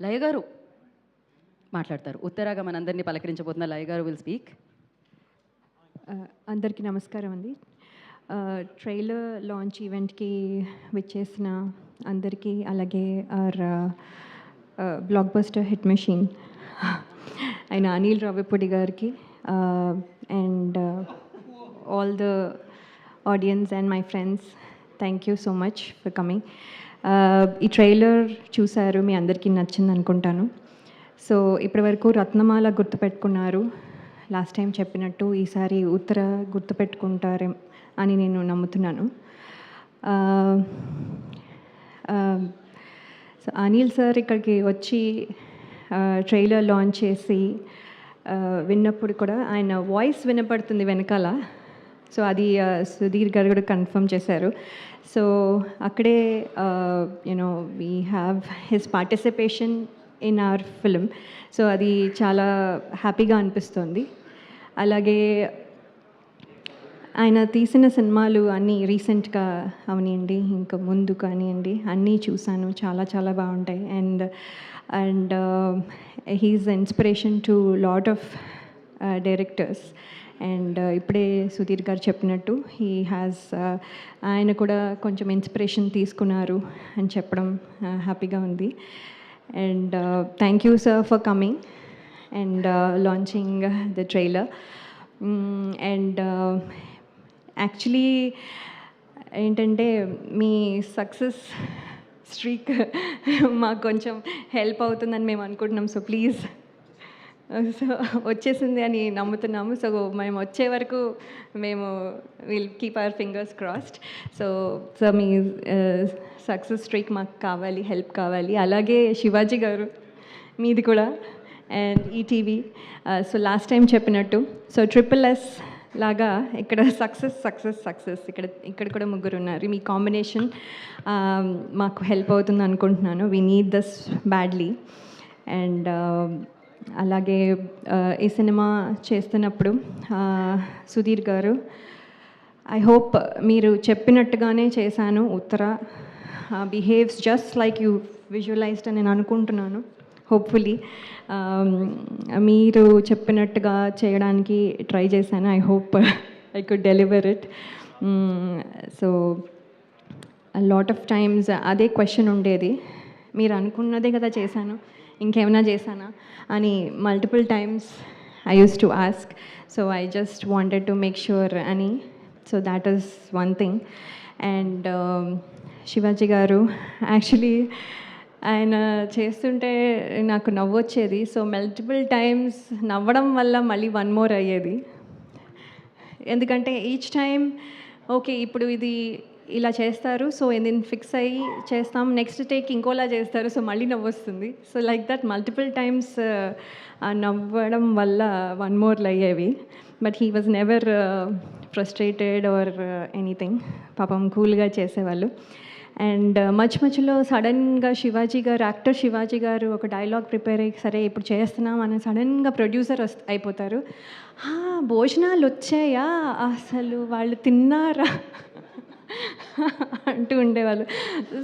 లయ గారు మాట్లాడతారు. ఉత్తరాగా మనందరినీ పలకరించబోతున్న లయ గారు విల్ స్పీక్. అందరికీ నమస్కారం అండి. ట్రైలర్ లాంచ్ ఈవెంట్కి విచ్చేసిన అందరికీ, అలాగే our blockbuster hit machine అయిన అనిల్ రావిపూడి గారికి and all the audience and my friends, thank you so much for coming. ఈ ట్రైలర్ చూశారు, మీ అందరికీ నచ్చింది అనుకుంటాను. సో ఇప్పటివరకు రత్నమాల గుర్తుపెట్టుకున్నారు, లాస్ట్ టైం చెప్పినట్టు ఈసారి ఉత్తర గుర్తుపెట్టుకుంటారే అని నేను నమ్ముతున్నాను. సో అనిల్ సార్ ఇక్కడికి వచ్చి ట్రైలర్ లాంచ్ చేసి విన్నప్పుడు కూడా ఆయన వాయిస్ వినపడుతుంది వెనకాల. సో అది సుధీర్ గారు కూడా కన్ఫర్మ్ చేశారు. సో అక్కడే you know we have his participation in our film. So అది చాలా హ్యాపీగా అనిపిస్తుంది. అలాగే ఆయన తీసిన సినిమాలు అన్నీ రీసెంట్గా అవనివ్వండి, ఇంకా ముందు కానివ్వండి, అన్నీ చూశాను, చాలా చాలా బాగుంటాయి. And he is inspiration to lot of directors. And ఇప్పుడే సుధీర్ గారు చెప్పినట్టు హీ హ్యాస్ ఆయన కూడా కొంచెం ఇన్స్పిరేషన్ తీసుకున్నారు అని చెప్పడం హ్యాపీగా ఉంది. And thank you sir for coming and launching the trailer. And actually ఏంటంటే మీ సక్సెస్ స్ట్రీక్ మాకు కొంచెం హెల్ప్ అవుతుందని మేము అనుకుంటున్నాం. సో ప్లీజ్, సో వచ్చేసింది అని నమ్ముతున్నాము. సో మేము వచ్చే వరకు మేము will keep our fingers crossed. So me success streak మాకు కావాలి, హెల్ప్ కావాలి. అలాగే శివాజీ గారు మీది కూడా, and ETV. So last time చెప్పినట్టు సో SSS లాగా ఇక్కడ సక్సెస్ ఇక్కడ కూడా ముగ్గురు ఉన్నారు. మీ కాంబినేషన్ మాకు హెల్ప్ అవుతుంది అనుకుంటున్నాను. We need this badly. And అలాగే ఈ సినిమా చేస్తున్నప్పుడు సుధీర్ గారు, ఐ హోప్ మీరు చెప్పినట్టుగానే చేశాను. Uttara behaves just like you visualized అని నేను అనుకుంటున్నాను. హోప్ఫుల్లీ మీరు చెప్పినట్టుగా చేయడానికి ట్రై చేశాను. I hope I could deliver it. So lot of times అదే క్వశ్చన్ ఉండేది, మీరు అనుకున్నదే కదా చేశాను, ఇంకేమైనా చేశానా అని multiple times I use to ask. So I just wanted to make sure అని. So that is one thing. And Shivaji గారు, యాక్చువల్లీ ఆయన చేస్తుంటే నాకు నవ్వొచ్చేది. సో మల్టిపుల్ టైమ్స్ నవ్వడం వల్ల మళ్ళీ వన్ మోర్ అయ్యేది. ఎందుకంటే ఈచ్ టైం ఓకే ఇప్పుడు ఇది ఇలా చేస్తారు, సో నేను ఫిక్స్ అయ్యి చేస్తాం, నెక్స్ట్ టేక్ ఇంకోలా చేస్తారు, సో మళ్ళీ నవ్వొస్తుంది. So like that multiple times నవ్వడం వల్ల వన్ మోర్లు అయ్యేవి. But he was never frustrated or anything. పాపం కూల్గా చేసేవాళ్ళు. అండ్ మధ్యలో సడన్గా యాక్టర్ శివాజీ గారు ఒక డైలాగ్ ప్రిపేర్ అయ్యి సరే ఇప్పుడు చేస్తున్నాం అని సడన్గా ప్రొడ్యూసర్ అయిపోతారు. భోజనాలు వచ్చాయా, అసలు వాళ్ళు తిన్నారా అంటూ ఉండేవాళ్ళు.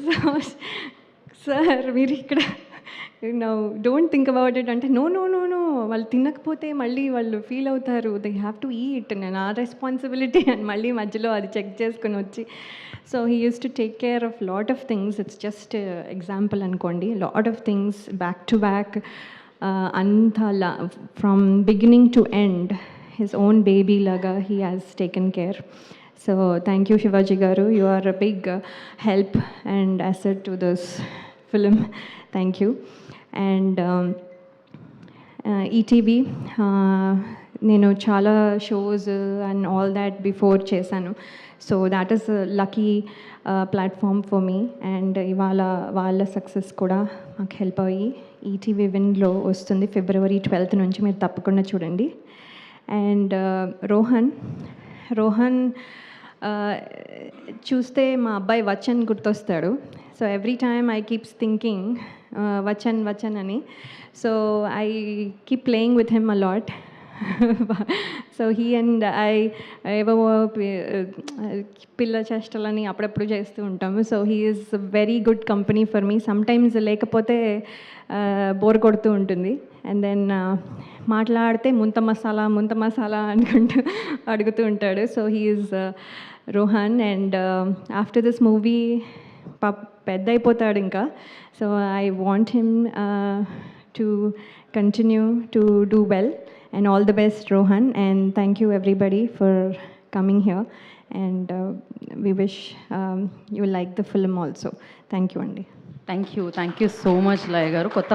సో సార్ మీరు ఇక్కడ డోంట్ థింక్ అబౌట్ ఇట్ అంటే నో వాళ్ళు తినకపోతే మళ్ళీ వాళ్ళు ఫీల్ అవుతారు, దే హ్యావ్ టు ఈట్, నేను ఆ రెస్పాన్సిబిలిటీ అని మళ్ళీ మధ్యలో అది చెక్ చేసుకుని వచ్చి. So he use to take care of lot of things. It's just example అనుకోండి, lot of things back to back, అంతా from beginning to end his own baby లాగా he has taken care. So thank you Shivaji garu, you are a big help and asset to this film. Thank you. And ETV నేను చాలా shows and all that before చేశాను. So that is lucky platform for me. And ఇవాళ వాళ్ళ success కూడా మాకు help అయ్యి ETV విన్లో వస్తుంది February 12th నుంచి, మీరు తప్పకుండా చూడండి. అండ్ రోహన్ చూస్తే మా అబ్బాయి వచన్ గుర్తొస్తాడు. So every time I keeps thinking Vachan అని. So I keep playing with him a lot. So he and I ఏవో పిల్ల చేష్టలని అప్పుడప్పుడు చేస్తూ ఉంటాము. So he is very good company for me. Sometimes లేకపోతే బోర్ కొడుతూ ఉంటుంది. అండ్ దెన్ మాట్లాడితే ముంత మసాలా అనుకుంటూ అడుగుతూ ఉంటాడు. So he is Rohan. And after this movie పెద్ద అయిపోతాడు ఇంకా. So I want him to continue to do well, and all the best, Rohan, and thank you everybody for coming here, and we wish you like the film also. Thank you, Andy. Thank you so much Laya గారు. కొత్త